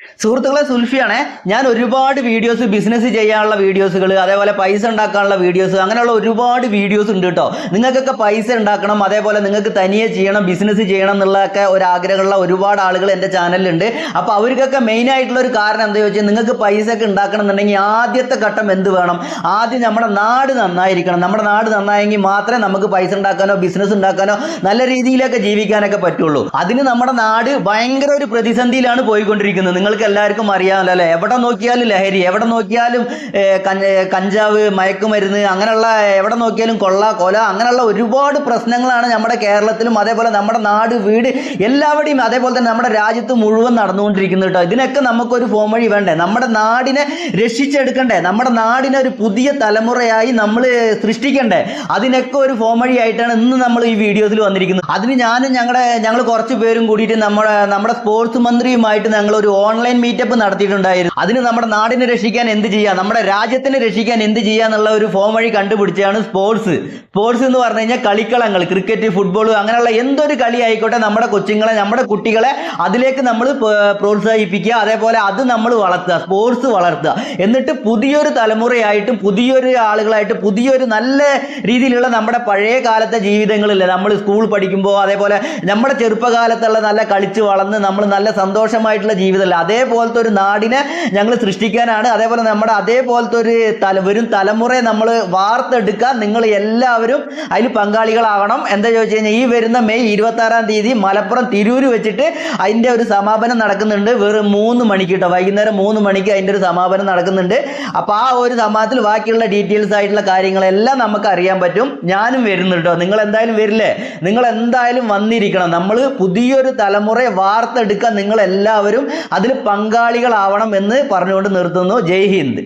സുഹൃത്തുക്കളെ, സുൽഫിയാണേ. ഞാൻ ഒരുപാട് വീഡിയോസ്, ബിസിനസ് ചെയ്യാനുള്ള വീഡിയോസുകൾ, അതേപോലെ പൈസ ഉണ്ടാക്കാനുള്ള വീഡിയോസ്, അങ്ങനെയുള്ള ഒരുപാട് വീഡിയോസ് ഉണ്ട് കേട്ടോ. നിങ്ങൾക്കൊക്കെ പൈസ ഉണ്ടാക്കണം, അതേപോലെ നിങ്ങൾക്ക് തനിയെ ചെയ്യണം, ബിസിനസ് ചെയ്യണം എന്നുള്ളതൊക്കെ ഒരു ആഗ്രഹമുള്ള ഒരുപാട് ആളുകൾ എൻ്റെ ചാനലിലുണ്ട്. അപ്പോൾ അവർക്കൊക്കെ മെയിൻ ആയിട്ടുള്ള ഒരു കാരണം എന്താ ചോദിച്ചാൽ, നിങ്ങൾക്ക് പൈസ ഒക്കെ ഉണ്ടാക്കണം എന്നുണ്ടെങ്കിൽ ആദ്യത്തെ ഘട്ടം എന്ത് വേണം? ആദ്യം നമ്മുടെ നാട് നന്നായിരിക്കണം. നമ്മുടെ നാട് നന്നായെങ്കിൽ മാത്രമേ നമുക്ക് പൈസ ഉണ്ടാക്കാനോ ബിസിനസ് ഉണ്ടാക്കാനോ നല്ല രീതിയിലൊക്കെ ജീവിക്കാനൊക്കെ പറ്റുള്ളൂ. അതിന് നമ്മുടെ നാട് ഭയങ്കര ഒരു പ്രതിസന്ധിയിലാണ് പോയിക്കൊണ്ടിരിക്കുന്നത്. നിങ്ങൾക്ക് എല്ലാവർക്കും അറിയാമല്ലോ അല്ലേ? എവിടെ നോക്കിയാലും ലഹരി, എവിടെ നോക്കിയാലും കഞ്ചാവ്, മയക്കുമരുന്ന്, അങ്ങനെയുള്ള എവിടെ നോക്കിയാലും കൊല, അങ്ങനെയുള്ള ഒരുപാട് പ്രശ്നങ്ങളാണ് നമ്മുടെ കേരളത്തിലും അതേപോലെ നമ്മുടെ നാട്, വീട് എല്ലാവരുടെയും അതേപോലെ തന്നെ നമ്മുടെ രാജ്യത്ത് മുഴുവൻ നടന്നുകൊണ്ടിരിക്കുന്നത് കേട്ടോ. ഇതിനൊക്കെ നമുക്കൊരു പോംവഴി വേണ്ടേ? നമ്മുടെ നാടിനെ രക്ഷിച്ചെടുക്കണ്ടേ? നമ്മുടെ നാടിനെ ഒരു പുതിയ തലമുറയായി നമ്മൾ സൃഷ്ടിക്കണ്ടേ? അതിനൊക്കെ ഒരു പോംവഴിയായിട്ടാണ് ഇന്ന് നമ്മൾ ഈ വീഡിയോസിൽ വന്നിരിക്കുന്നത്. അതിന് ഞങ്ങൾ കുറച്ച് പേരും കൂടിയിട്ട് നമ്മുടെ സ്പോർട്സ് മന്ത്രിയുമായിട്ട് ഞങ്ങൾ ഒരു ഓൺലൈൻ മീറ്റപ്പ് നടത്തിയിട്ടുണ്ടായിരുന്നു. അതിന് നമ്മുടെ നാടിനെ രക്ഷിക്കാൻ എന്ത് ചെയ്യാം, നമ്മുടെ രാജ്യത്തിനെ രക്ഷിക്കാൻ എന്ത് ചെയ്യാന്നുള്ള ഒരു ഫോം വഴി കണ്ടുപിടിച്ചാണ് സ്പോർട്സ് എന്ന് പറഞ്ഞു കഴിഞ്ഞാൽ കളിക്കളങ്ങൾ, ക്രിക്കറ്റ്, ഫുട്ബോൾ, അങ്ങനെയുള്ള എന്തൊരു കളി ആയിക്കോട്ടെ, നമ്മുടെ കൊച്ചുങ്ങളെ, നമ്മുടെ കുട്ടികളെ അതിലേക്ക് നമ്മൾ പ്രോത്സാഹിപ്പിക്കുക, അതേപോലെ അത് നമ്മൾ വളർത്തുക, സ്പോർട്സ് വളർത്തുക. എന്നിട്ട് പുതിയൊരു തലമുറയായിട്ടും പുതിയൊരു ആളുകളായിട്ട് പുതിയൊരു നല്ല രീതിയിലുള്ള നമ്മുടെ പഴയ കാലത്തെ ജീവിതങ്ങളില്ലേ, നമ്മൾ സ്കൂൾ പഠിക്കുമ്പോൾ അതേപോലെ നമ്മുടെ ചെറുപ്പകാലത്തുള്ള നല്ല കളിച്ച് വളർന്ന് നമ്മൾ നല്ല സന്തോഷമായിട്ടുള്ള ജീവിതമല്ല, അതേപോലത്തെ ഒരു നാടിനെ ഞങ്ങൾ സൃഷ്ടിക്കാനാണ്. അതേപോലെ നമ്മുടെ അതേപോലത്തെ ഒരു വരും തലമുറയെ നമ്മൾ വാർത്തെടുക്കാൻ നിങ്ങൾ എല്ലാവരും അതിൽ പങ്കാളികളാവണം. എന്താ ചോദിച്ചു കഴിഞ്ഞാൽ, ഈ വരുന്ന മെയ് 26-ാം തീയതി മലപ്പുറം തിരൂര് വെച്ചിട്ട് അതിൻ്റെ ഒരു സമാപനം നടക്കുന്നുണ്ട്. വെറും 3 മണിക്ക് കേട്ടോ, വൈകുന്നേരം 3 മണിക്ക് അതിൻ്റെ ഒരു സമാപനം നടക്കുന്നുണ്ട്. അപ്പോൾ ആ ഒരു സമാപനത്തിൽ ബാക്കിയുള്ള ഡീറ്റെയിൽസ് ആയിട്ടുള്ള കാര്യങ്ങളെല്ലാം നമുക്ക് അറിയാൻ പറ്റും. ഞാനും വരുന്നുണ്ട് കേട്ടോ. നിങ്ങൾ എന്തായാലും വരില്ലേ? നിങ്ങൾ എന്തായാലും വന്നിരിക്കണം. നമ്മൾ പുതിയൊരു തലമുറയെ വാർത്തെടുക്കാൻ നിങ്ങൾ എല്ലാവരും അതിൽ പങ്കാളികളാവണം എന്ന് പറഞ്ഞുകൊണ്ട് നിർത്തുന്നു. ജയ് ഹിന്ദ്.